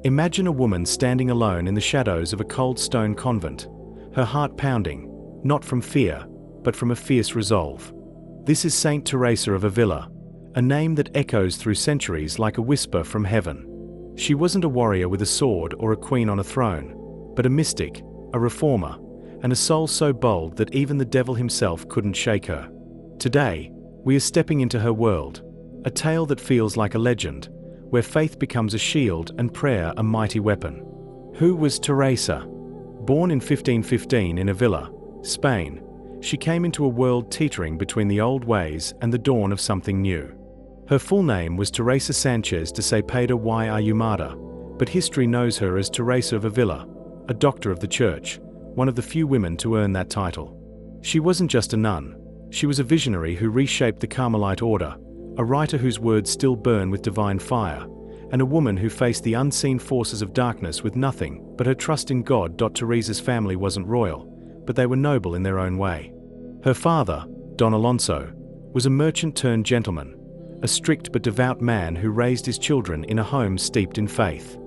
Imagine a woman standing alone in the shadows of a cold stone convent, her heart pounding, not from fear, but from a fierce resolve. This is Saint Teresa of Avila, a name that echoes through centuries like a whisper from heaven. She wasn't a warrior with a sword or a queen on a throne, but a mystic, a reformer, and a soul so bold that even the devil himself couldn't shake her. Today, we are stepping into her world, a tale that feels like a legend, where faith becomes a shield and prayer a mighty weapon. Who was Teresa? Born in 1515 in Avila, Spain, she came into a world teetering between the old ways and the dawn of something new. Her full name was Teresa Sanchez de Cepeda y Ahumada, but history knows her as Teresa of Avila, a doctor of the Church, one of the few women to earn that title. She wasn't just a nun, she was a visionary who reshaped the Carmelite order, a writer whose words still burn with divine fire, and a woman who faced the unseen forces of darkness with nothing but her trust in God. Teresa's family wasn't royal, but they were noble in their own way. Her father, Don Alonso, was a merchant turned gentleman, a strict but devout man who raised his children in a home steeped in faith.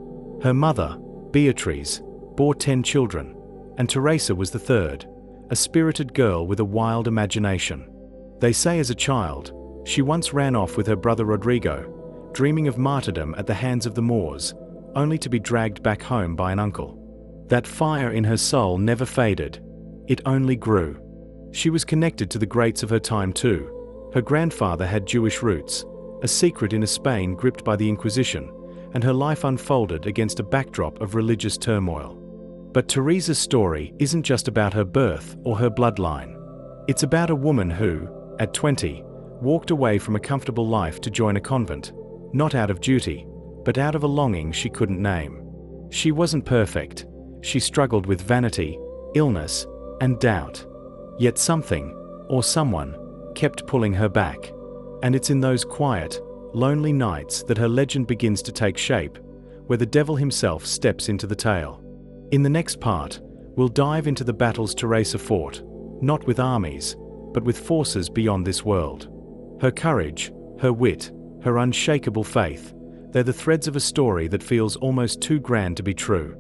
Her mother, Beatriz, bore 10 children, and Teresa was the third, a spirited girl with a wild imagination. They say as a child, she once ran off with her brother Rodrigo, dreaming of martyrdom at the hands of the Moors, only to be dragged back home by an uncle. That fire in her soul never faded. It only grew. She was connected to the greats of her time too. Her grandfather had Jewish roots, a secret in a Spain gripped by the Inquisition, and her life unfolded against a backdrop of religious turmoil. But Teresa's story isn't just about her birth or her bloodline. It's about a woman who, at 20, walked away from a comfortable life to join a convent, not out of duty, but out of a longing she couldn't name. She wasn't perfect. She struggled with vanity, illness, and doubt. Yet something, or someone, kept pulling her back. And it's in those quiet, lonely nights that her legend begins to take shape, where the devil himself steps into the tale. In the next part, we'll dive into the battles Teresa fought, not with armies, but with forces beyond this world. Her courage, her wit, her unshakable faith, they're the threads of a story that feels almost too grand to be true.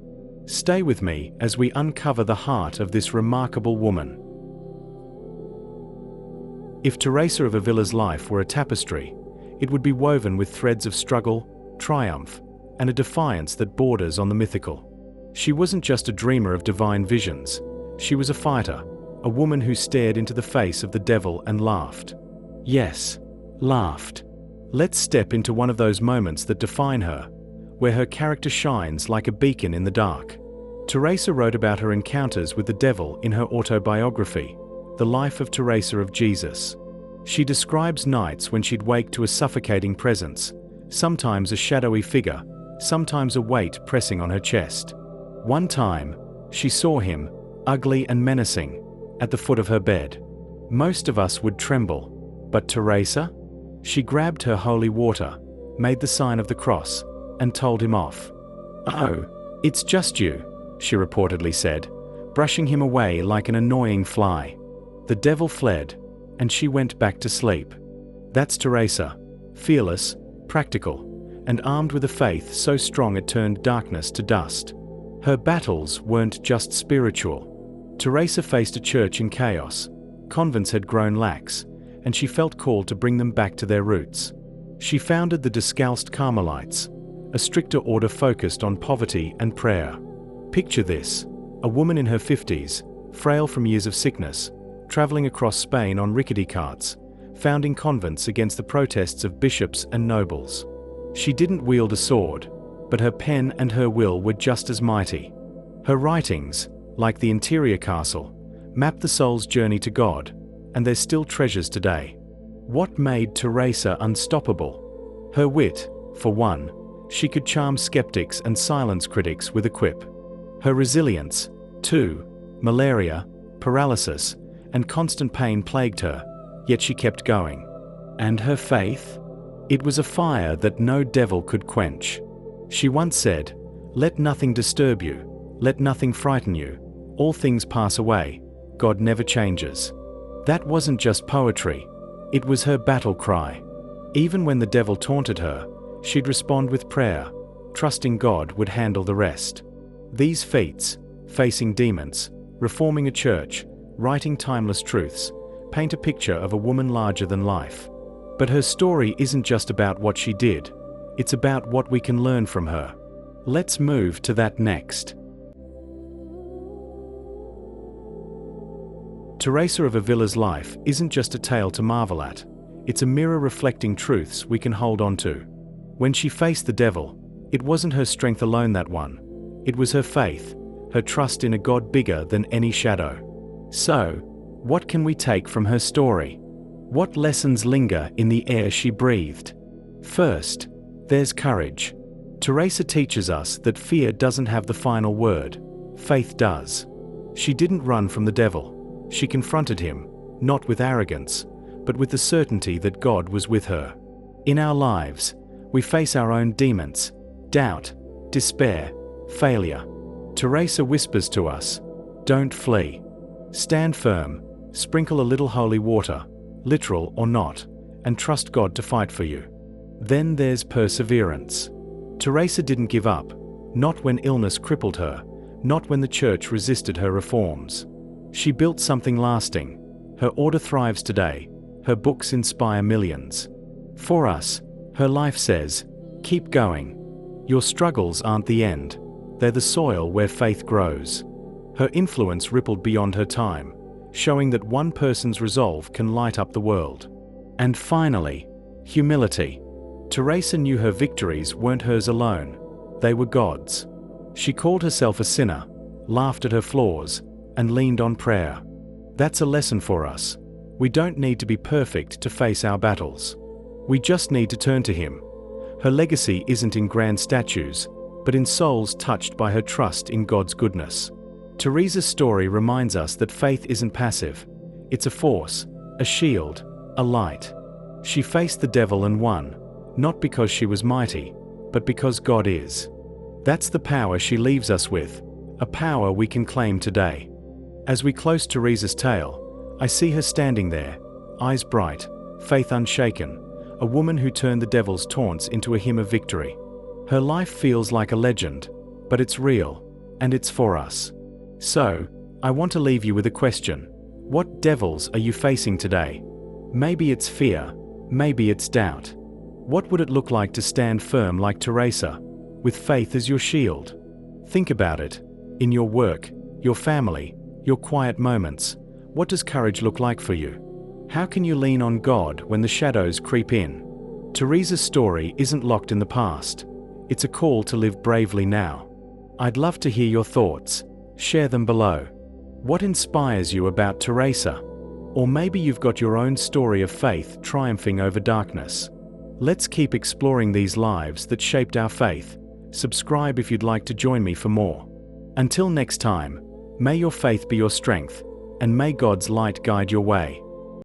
Stay with me as we uncover the heart of this remarkable woman. If Teresa of Avila's life were a tapestry, it would be woven with threads of struggle, triumph, and a defiance that borders on the mythical. She wasn't just a dreamer of divine visions. She was a fighter, a woman who stared into the face of the devil and laughed. Yes, laughed. Let's step into one of those moments that define her, where her character shines like a beacon in the dark. Teresa wrote about her encounters with the devil in her autobiography, The Life of Teresa of Jesus. She describes nights when she'd wake to a suffocating presence, sometimes a shadowy figure, sometimes a weight pressing on her chest. One time, she saw him, ugly and menacing, at the foot of her bed. Most of us would tremble, but Teresa? She grabbed her holy water, made the sign of the cross, and told him off. "Oh, it's just you," she reportedly said, brushing him away like an annoying fly. The devil fled, and she went back to sleep. That's Teresa, fearless, practical, and armed with a faith so strong it turned darkness to dust. Her battles weren't just spiritual. Teresa faced a church in chaos. Convents had grown lax, and she felt called to bring them back to their roots. She founded the Descalced Carmelites, a stricter order focused on poverty and prayer. Picture this, a woman in her 50s, frail from years of sickness, traveling across Spain on rickety carts, founding convents against the protests of bishops and nobles. She didn't wield a sword, but her pen and her will were just as mighty. Her writings, like The Interior Castle, mapped the soul's journey to God, and they're still treasures today. What made Teresa unstoppable? Her wit, for one. She could charm skeptics and silence critics with a quip. Her resilience, two. Malaria, paralysis, and constant pain plagued her, yet she kept going. And her faith? It was a fire that no devil could quench. She once said, "Let nothing disturb you, let nothing frighten you. All things pass away, God never changes." That wasn't just poetry, it was her battle cry. Even when the devil taunted her, she'd respond with prayer, trusting God would handle the rest. These feats, facing demons, reforming a church, writing timeless truths, paint a picture of a woman larger than life. But her story isn't just about what she did, it's about what we can learn from her. Let's move to that next. Teresa of Avila's life isn't just a tale to marvel at, it's a mirror reflecting truths we can hold on to. When she faced the devil, it wasn't her strength alone that won. It was her faith, her trust in a God bigger than any shadow. So, what can we take from her story? What lessons linger in the air she breathed? First, there's courage. Teresa teaches us that fear doesn't have the final word. Faith does. She didn't run from the devil. She confronted him, not with arrogance, but with the certainty that God was with her. In our lives, we face our own demons, doubt, despair, failure. Teresa whispers to us, don't flee. Stand firm, sprinkle a little holy water, literal or not, and trust God to fight for you. Then there's perseverance. Teresa didn't give up, not when illness crippled her, not when the church resisted her reforms. She built something lasting. Her order thrives today. Her books inspire millions. For us, her life says, keep going. Your struggles aren't the end. They're the soil where faith grows. Her influence rippled beyond her time, showing that one person's resolve can light up the world. And finally, humility. Teresa knew her victories weren't hers alone. They were God's. She called herself a sinner, laughed at her flaws, and leaned on prayer. That's a lesson for us. We don't need to be perfect to face our battles. We just need to turn to Him. Her legacy isn't in grand statues, but in souls touched by her trust in God's goodness. Teresa's story reminds us that faith isn't passive. It's a force, a shield, a light. She faced the devil and won, not because she was mighty, but because God is. That's the power she leaves us with, a power we can claim today. As we close Teresa's tale, I see her standing there, eyes bright, faith unshaken, a woman who turned the devil's taunts into a hymn of victory. Her life feels like a legend, but it's real, and it's for us. So, I want to leave you with a question. What devils are you facing today? Maybe it's fear, maybe it's doubt. What would it look like to stand firm like Teresa, with faith as your shield? Think about it. In your work, your family, your quiet moments, what does courage look like for you? How can you lean on God when the shadows creep in? Teresa's story isn't locked in the past. It's a call to live bravely now. I'd love to hear your thoughts. Share them below. What inspires you about Teresa? Or maybe you've got your own story of faith triumphing over darkness. Let's keep exploring these lives that shaped our faith. Subscribe if you'd like to join me for more. Until next time, may your faith be your strength, and may God's light guide your way.